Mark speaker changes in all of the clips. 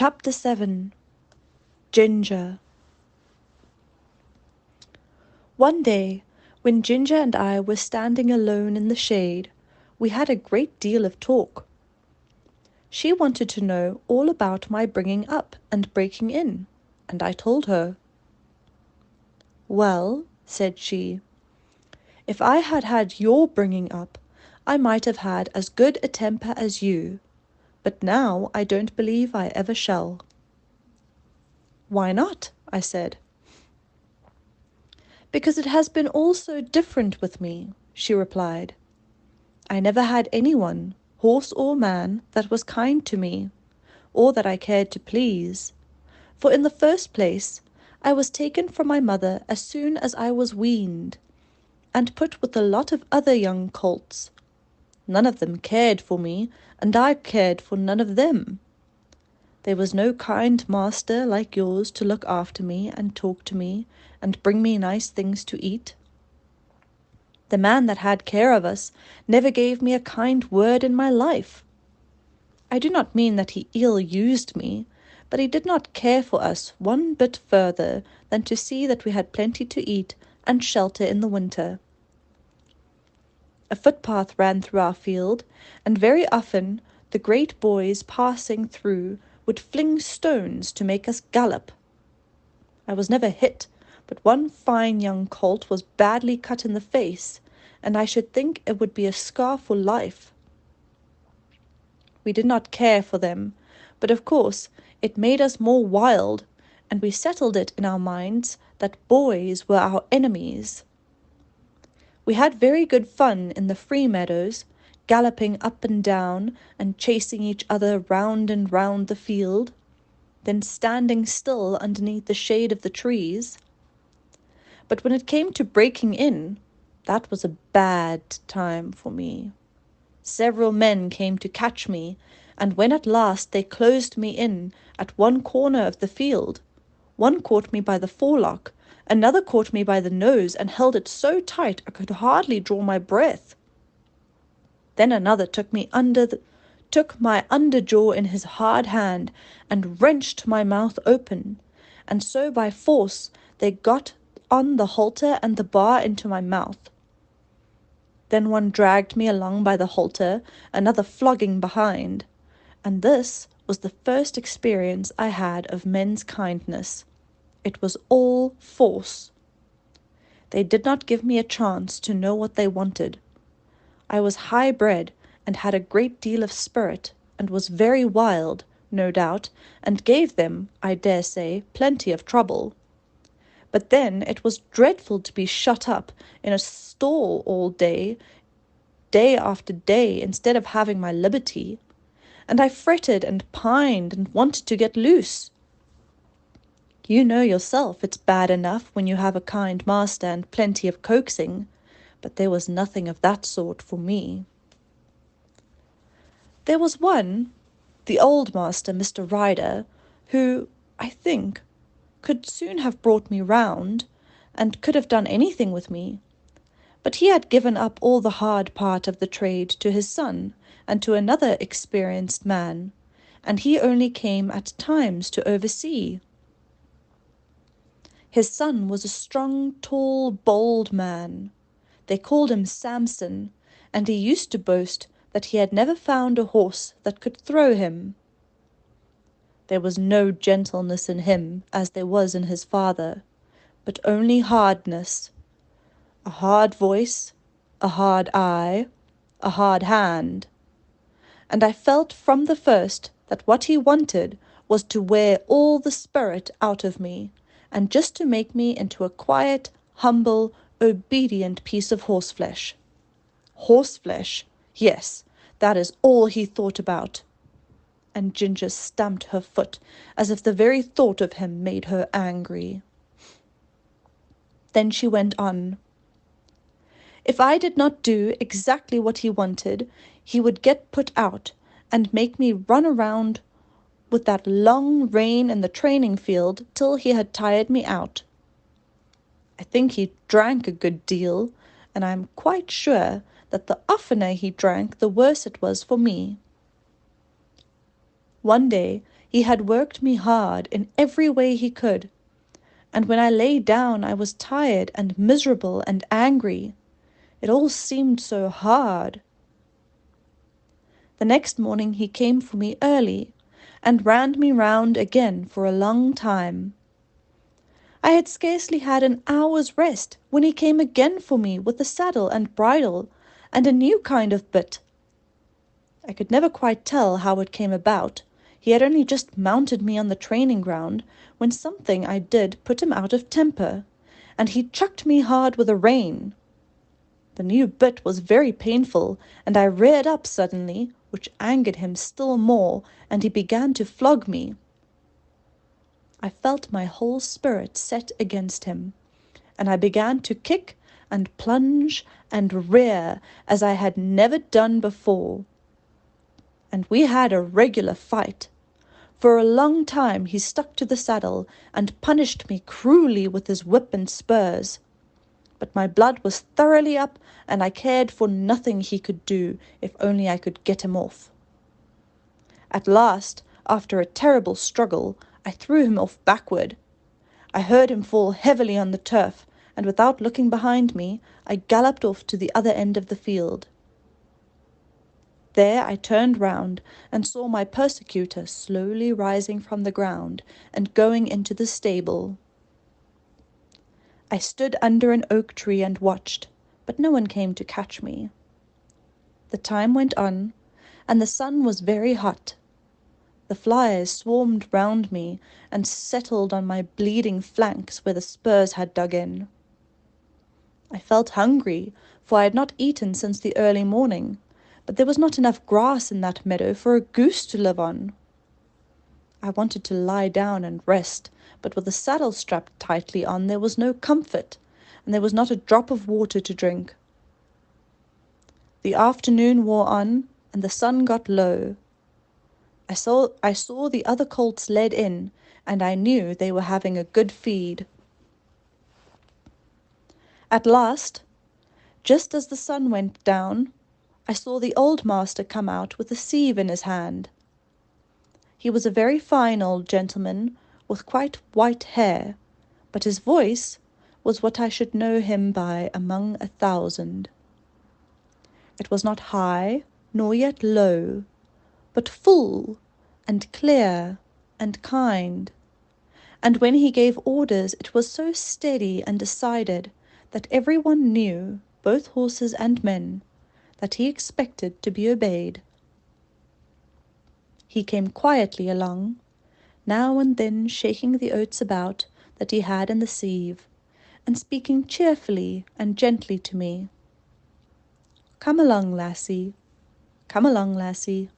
Speaker 1: Chapter 7. Ginger. One day, when Ginger and I were standing alone in the shade, we had a great deal of talk. She wanted to know all about my bringing up and breaking in, and I told her. "Well," said she, "if I had had your bringing up, I might have had as good a temper as you, but now I don't believe I ever shall." "Why not?" I said. "Because it has been all so different with me," she replied. "I never had anyone, horse or man, that was kind to me, or that I cared to please. For in the first place, I was taken from my mother as soon as I was weaned, and put with a lot of other young colts. None of them cared for me, and I cared for none of them. There was no kind master like yours to look after me and talk to me and bring me nice things to eat. The man that had care of us never gave me a kind word in my life. I do not mean that he ill-used me, but he did not care for us one bit further than to see that we had plenty to eat and shelter in the winter. A footpath ran through our field, and very often the great boys passing through would fling stones to make us gallop. I was never hit, but one fine young colt was badly cut in the face, and I should think it would be a scar for life. We did not care for them, but of course it made us more wild, and we settled it in our minds that boys were our enemies. We had very good fun in the free meadows, galloping up and down and chasing each other round and round the field, then standing still underneath the shade of the trees. But when it came to breaking in, that was a bad time for me. Several men came to catch me, and when at last they closed me in at one corner of the field, one caught me by the forelock, another caught me by the nose and held it so tight I could hardly draw my breath. Then another took my under jaw in his hard hand and wrenched my mouth open, and so by force they got on the halter and the bar into my mouth. Then one dragged me along by the halter, another flogging behind, and this was the first experience I had of men's kindness. It was all force. They did not give me a chance to know what they wanted. I was high-bred and had a great deal of spirit, and was very wild, no doubt, and gave them, I dare say, plenty of trouble. But then it was dreadful to be shut up in a stall all day after day, instead of having my liberty, and I fretted and pined and wanted to get loose. You know yourself it's bad enough when you have a kind master and plenty of coaxing, but there was nothing of that sort for me. There was one, the old master, Mr. Ryder, who, I think, could soon have brought me round, and could have done anything with me. But he had given up all the hard part of the trade to his son, and to another experienced man, and he only came at times to oversee. His son was a strong, tall, bold man. They called him Samson, and he used to boast that he had never found a horse that could throw him. There was no gentleness in him, as there was in his father, but only hardness. A hard voice, a hard eye, a hard hand. And I felt from the first that what he wanted was to wear all the spirit out of me, and just to make me into a quiet, humble, obedient piece of horseflesh. Horseflesh, yes, that is all he thought about. And Ginger stamped her foot, as if the very thought of him made her angry. Then she went on. If I did not do exactly what he wanted, he would get put out, and make me run around with that long rein in the training field till he had tired me out. I think he drank a good deal, and I am quite sure that the oftener he drank, the worse it was for me. One day he had worked me hard in every way he could, and when I lay down I was tired and miserable and angry. It all seemed so hard. The next morning he came for me early, and ran me round again for a long time. I had scarcely had an hour's rest when he came again for me with the saddle and bridle, and a new kind of bit. I could never quite tell how it came about. He had only just mounted me on the training ground, when something I did put him out of temper, and he chucked me hard with a rein. The new bit was very painful, and I reared up suddenly, which angered him still more, and he began to flog me. I felt my whole spirit set against him, and I began to kick and plunge and rear as I had never done before. And we had a regular fight. For a long time he stuck to the saddle and punished me cruelly with his whip and spurs. But my blood was thoroughly up, and I cared for nothing he could do, if only I could get him off. At last, after a terrible struggle, I threw him off backward. I heard him fall heavily on the turf, and without looking behind me, I galloped off to the other end of the field. There I turned round and saw my persecutor slowly rising from the ground and going into the stable. I stood under an oak tree and watched, but no one came to catch me. The time went on, and the sun was very hot. The flies swarmed round me and settled on my bleeding flanks where the spurs had dug in. I felt hungry, for I had not eaten since the early morning, but there was not enough grass in that meadow for a goose to live on. I wanted to lie down and rest, but with the saddle strapped tightly on there was no comfort, and there was not a drop of water to drink. The afternoon wore on, and the sun got low. I saw the other colts led in, and I knew they were having a good feed. At last, just as the sun went down, I saw the old master come out with a sieve in his hand. He was a very fine old gentleman, with quite white hair, but his voice was what I should know him by among 1,000. It was not high, nor yet low, but full, and clear, and kind. And when he gave orders, it was so steady and decided that every one knew, both horses and men, that he expected to be obeyed. He came quietly along, now and then shaking the oats about that he had in the sieve, and speaking cheerfully and gently to me. "Come along, lassie. Come along, lassie.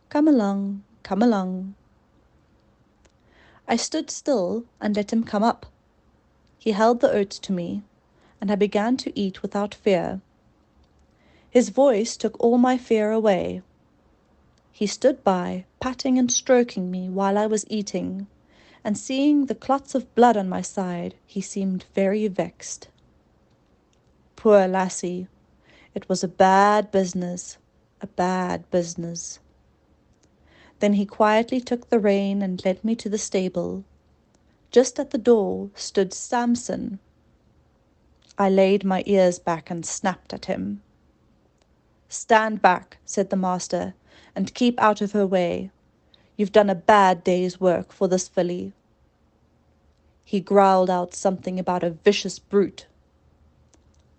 Speaker 1: Come along, come along." I stood still and let him come up. He held the oats to me, and I began to eat without fear. His voice took all my fear away. He stood by, patting and stroking me while I was eating, and seeing the clots of blood on my side, he seemed very vexed. Poor lassie! It was a bad business, a bad business. Then he quietly took the rein and led me to the stable. Just at the door stood Samson. I laid my ears back and snapped at him. "Stand back," said the master, "and keep out of her way. You've done a bad day's work for this filly." He growled out something about a vicious brute.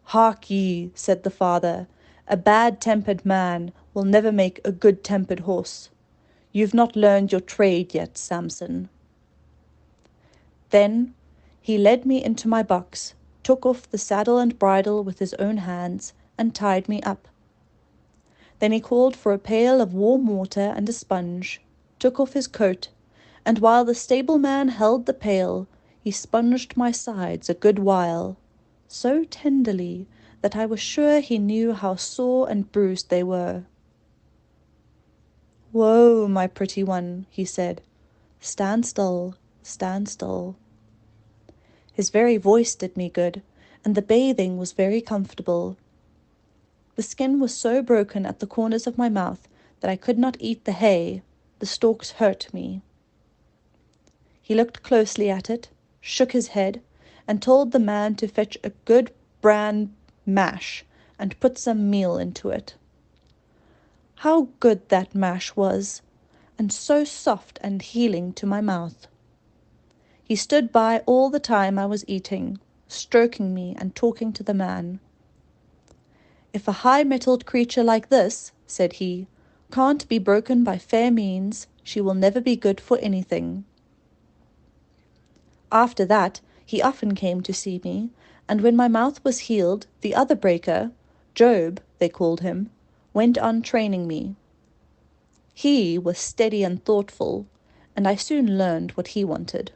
Speaker 1: "Hark ye," said the father, "a bad-tempered man will never make a good-tempered horse. You've not learned your trade yet, Samson." Then he led me into my box, took off the saddle and bridle with his own hands, and tied me up. Then he called for a pail of warm water and a sponge, took off his coat, and while the stableman held the pail, he sponged my sides a good while, so tenderly that I was sure he knew how sore and bruised they were. "Whoa, my pretty one," he said. "Stand still, stand still." His very voice did me good, and the bathing was very comfortable. The skin was so broken at the corners of my mouth that I could not eat the hay, The stalks hurt me." He looked closely at it, shook his head, and told the man to fetch a good bran mash and put some meal into it. How good that mash was, and so soft and healing to my mouth. He stood by all the time I was eating, stroking me and talking to the man. "If a high-mettled creature like this," said he, "can't be broken by fair means, she will never be good for anything." After that, he often came to see me, and when my mouth was healed, the other breaker, Job, they called him, went on training me. He was steady and thoughtful, and I soon learned what he wanted.